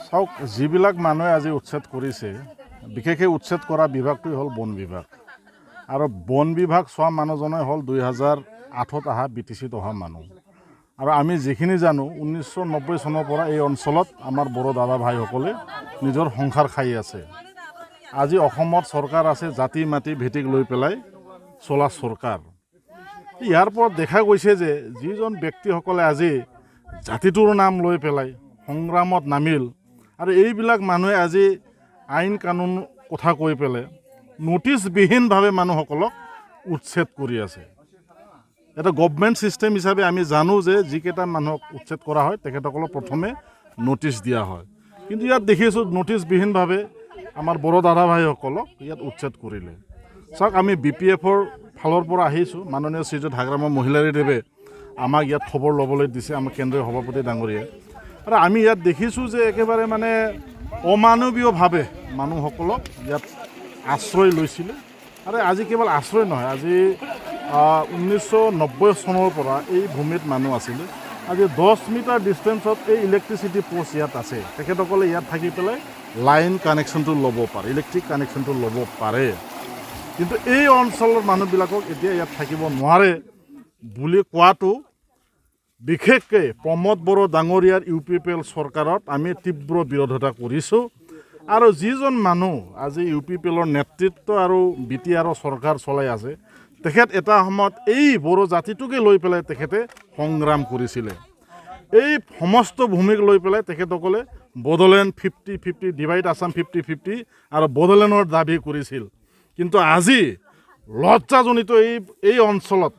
চাওক যিবিলাক মানুহে আজি উচ্ছেদ কৰিছে বিশেষকৈ উচ্ছেদ কৰা বিভাগটোই হ'ল বন বিভাগ আৰু বন বিভাগ চোৱা মানুহজনে হ'ল 2008ত অহা BTCত অহা মানুহ আৰু আমি যিখিনি জানো 1990 চনৰ পৰা এই অঞ্চলত আমাৰ বড়ো দাদা ভাইসকলে নিজৰ সংসাৰ খাই আছে। আজি অসমত চৰকাৰ আছে জাতি মাটি ভিত্তিক লৈ পেলাই চলা চৰকাৰ। ইয়াৰ পৰা দেখা গৈছে যে যিজন ব্যক্তিসকলে আজি জাতিটোৰ নাম লৈ পেলাই সংগ্ৰামত নামিল আৰু এইবিলাক মানুহে আজি আইন কানুন কথা কৈ পেলাই নোটিছবিহীনভাৱে মানুহসকলক উচ্ছেদ কৰি আছে। এটা গভৰ্ণমেণ্ট ছিষ্টেম হিচাপে আমি জানো যে যিকেইটা মানুহক উচ্ছেদ কৰা হয় তেখেতসকলক প্ৰথমে নোটিছ দিয়া হয়, কিন্তু ইয়াত দেখিছোঁ নোটিছবিহীনভাৱে আমাৰ বড়ো দাদা ভাইসকলক ইয়াত উচ্ছেদ কৰিলে। চাওক আমি BPFৰ ফালৰ পৰা আহিছোঁ, মাননীয় শ্ৰীযুত হাগ্ৰামা মহিলাৰীদেৱে আমাক ইয়াত খবৰ ল'বলৈ দিছে আমাৰ কেন্দ্ৰীয় সভাপতি ডাঙৰীয়াই। আৰু আমি ইয়াত দেখিছোঁ যে একেবাৰে মানে অমানৱীয়ভাৱে মানুহসকলক ইয়াত আশ্ৰয় লৈছিলে। আৰু আজি কেৱল আশ্ৰয় নহয়, আজি 1990 চনৰ পৰা এই ভূমিত মানুহ আছিলে। আজি 10 মিটাৰ ডিষ্টেঞ্চত এই ইলেক্ট্ৰিচিটি পোষ্ট ইয়াত আছে। তেখেতসকলে ইয়াত থাকি পেলাই লাইন কানেকশ্যনটো ল'ব পাৰে, ইলেক্ট্ৰিক কানেকশ্যনটো ল'ব পাৰে, কিন্তু এই অঞ্চলৰ মানুহবিলাকক এতিয়া ইয়াত থাকিব নোৱাৰে বুলি কোৱাটো বিশেষকৈ প্ৰমোদ বড়ো ডাঙৰীয়াৰ UPPL চৰকাৰত আমি তীব্ৰ বিৰোধিতা কৰিছোঁ। আৰু যিজন মানুহ আজি UPPLৰ নেতৃত্ব আৰু BTRৰ চৰকাৰ চলাই আছে তেখেত এটা সময়ত এই বড়ো জাতিটোকে লৈ পেলাই তেখেতে সংগ্ৰাম কৰিছিলে। এই সমস্ত ভূমিক লৈ পেলাই তেখেতসকলে বড়োলেণ্ড 50-50 ডিভাইড আছাম 50-50 আৰু বড়োলেণ্ডৰ দাবী কৰিছিল। কিন্তু আজি লজ্জাজনিত এই অঞ্চলত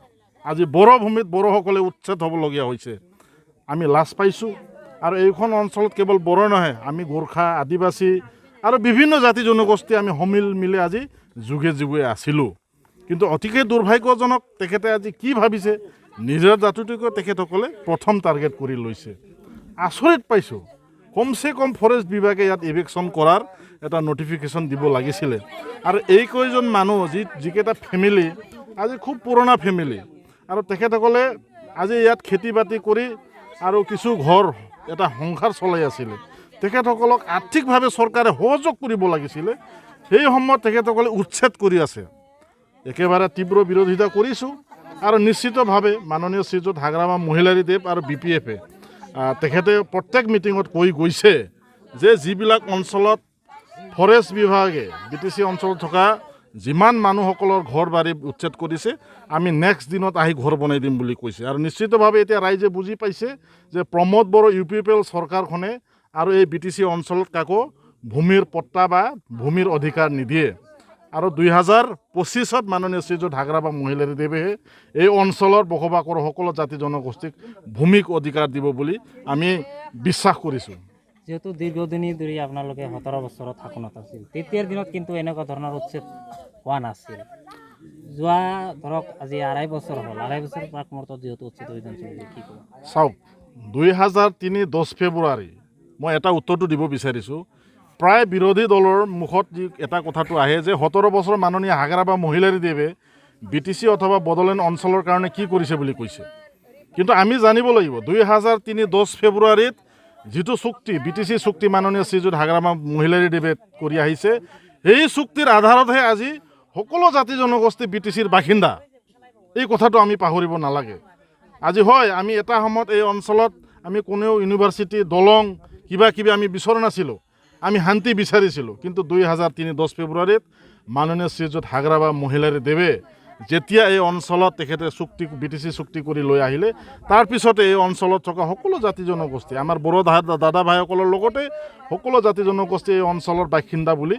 আজি বড়ো ভূমিত বড়োসকলে উচ্ছেদ হ'বলগীয়া হৈছে। আমি লাজ পাইছোঁ। আৰু এইখন অঞ্চলত কেৱল বড়ো নহয়, আমি গোৰ্খা আদিবাসী আৰু বিভিন্ন জাতি জনগোষ্ঠী আমি সমিল মিলি আজি যুগে যুগে আছিলোঁ। কিন্তু অতিকে দুৰ্ভাগ্যজনক তেখেতে আজি কি ভাবিছে নিজৰ জাতিটোকে তেখেতসকলে প্ৰথম টাৰ্গেট কৰি লৈছে। আচৰিত পাইছোঁ। কমচে কম ফৰেষ্ট বিভাগে ইয়াত ইভেকশ্যন কৰাৰ এটা নটিফিকেশ্যন দিব লাগিছিলে। আৰু এই কেইজন মানুহ যিকেইটা ফেমিলি আজি খুব পুৰণা ফেমিলি আৰু তেখেতসকলে আজি ইয়াত খেতি বাতি কৰি আৰু কিছু ঘৰ এটা সংসাৰ চলাই আছিলে। তেখেতসকলক আৰ্থিকভাৱে চৰকাৰে সহযোগ কৰিব লাগিছিলে। সেই সময়ত তেখেতসকলে উচ্ছেদ কৰি আছে। একেবাৰে তীব্ৰ বিৰোধিতা কৰিছোঁ। আৰু নিশ্চিতভাৱে মাননীয় শ্ৰীযুত হাগ্ৰামা মহিলাৰীদেৱ আৰু BPFে তেখেতে প্ৰত্যেক মিটিঙত কৈ গৈছে যে যিবিলাক অঞ্চলত ফৰেষ্ট বিভাগে BTC অঞ্চলত থকা যিমান মানুহসকলৰ ঘৰ বাৰী উচ্ছেদ কৰিছে আমি নেক্সট দিনত আহি ঘৰ বনাই দিম বুলি কৈছে। আৰু নিশ্চিতভাৱে এতিয়া ৰাইজে বুজি পাইছে যে প্ৰমোদ বড়ো UPPL চৰকাৰখনে আৰু এই BTC অঞ্চলত কাকো ভূমিৰ পট্টা বা ভূমিৰ অধিকাৰ নিদিয়ে। আৰু 2025ত মাননীয় শ্ৰীযুত হাগ্ৰামা মহিলাৰীদেৱে এই অঞ্চলৰ বসবাস কৰা সকলো জাতি জনগোষ্ঠীক ভূমিক অধিকাৰ দিব বুলি আমি বিশ্বাস কৰিছোঁ। যেহেতু দীৰ্ঘদিন ধৰি আপোনালোকে 17 বছৰত শাসনত আছিল, তেতিয়াৰ দিনত কিন্তু এনেকুৱা ধৰণৰ উচ্ছেদ হোৱা নাছিল। যোৱা ধৰক আজি 2.5 বছৰ হ'ল, 2.5 বছৰ প্ৰাক মুহূৰ্তত যিহেতু উচ্ছেদ অভিযান চলিছে, কি ক'ব? চাওক 2003 10 ফেব্ৰুৱাৰী মই এটা উত্তৰটো দিব বিচাৰিছোঁ। প্ৰায় বিৰোধী দলৰ মুখত যি এটা কথাটো আহে যে 17 বছৰ মাননীয় হাগ্ৰামা মহিলাৰীদেৱে BTC অথবা বড়োলেণ্ড অঞ্চলৰ কাৰণে কি কৰিছে বুলি কৈছে। কিন্তু আমি জানিব লাগিব 2003 10 ফেব্ৰুৱাৰীত যিটো চুক্তি BTC চুক্তি মাননীয় শ্ৰীযুত হাগ্ৰামা মহিলাৰীদেৱে কৰি আহিছে, সেই চুক্তিৰ আধাৰতহে আজি সকলো জাতি জনগোষ্ঠী BTCৰ বাসিন্দা। এই কথাটো আমি পাহৰিব নালাগে। আজি হয় আমি এটা সময়ত এই অঞ্চলত আমি কোনেও ইউনিভাৰ্চিটি দলং কিবা কিবি আমি বিচৰা নাছিলোঁ, আমি শান্তি বিচাৰিছিলোঁ। কিন্তু 2003 10 ফেব্ৰুৱাৰীত মাননীয় শ্ৰীযুত হাগ্ৰামা মহিলাৰীদেৱে যেতিয়া এই অঞ্চলত তেখেতে BTC চুক্তি কৰি লৈ আহিলে, তাৰপিছতে এই অঞ্চলত থকা সকলো জাতি জনগোষ্ঠী আমাৰ বড়ো দাদা ভাইসকলৰ লগতে সকলো জাতি জনগোষ্ঠী এই অঞ্চলৰ বাসিন্দা বুলি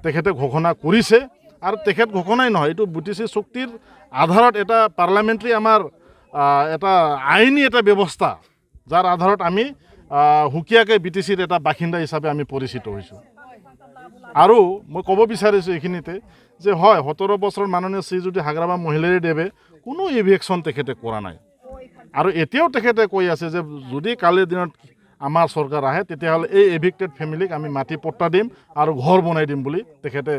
তেখেতে ঘোষণা কৰিছে। আৰু তেখেত ঘোষণাই নহয়, এইটো BTC চুক্তিৰ আধাৰত এটা পাৰ্লামেণ্টাৰী আমাৰ এটা আইনী এটা ব্যৱস্থা, যাৰ আধাৰত আমি সুকীয়াকৈ BTCৰ এটা বাসিন্দা হিচাপে আমি পৰিচিত হৈছোঁ। আৰু মই ক'ব বিচাৰিছোঁ এইখিনিতে যে হয় 17 বছৰ মাননীয় শ্ৰীযুত হাগ্ৰামা মহিলাৰীদেৱে কোনো ইভেকশ্যন তেখেতে কৰা নাই। আৰু এতিয়াও তেখেতে কৈ আছে যে যদি কালিৰ দিনত আমাৰ চৰকাৰ আহে তেতিয়াহ'লে এই এভিক্টেড ফেমিলিক আমি মাটি পট্টা দিম আৰু ঘৰ বনাই দিম বুলি তেখেতে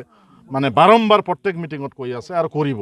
মানে বাৰম্বাৰ প্ৰত্যেক মিটিঙত কৈ আছে আৰু কৰিব।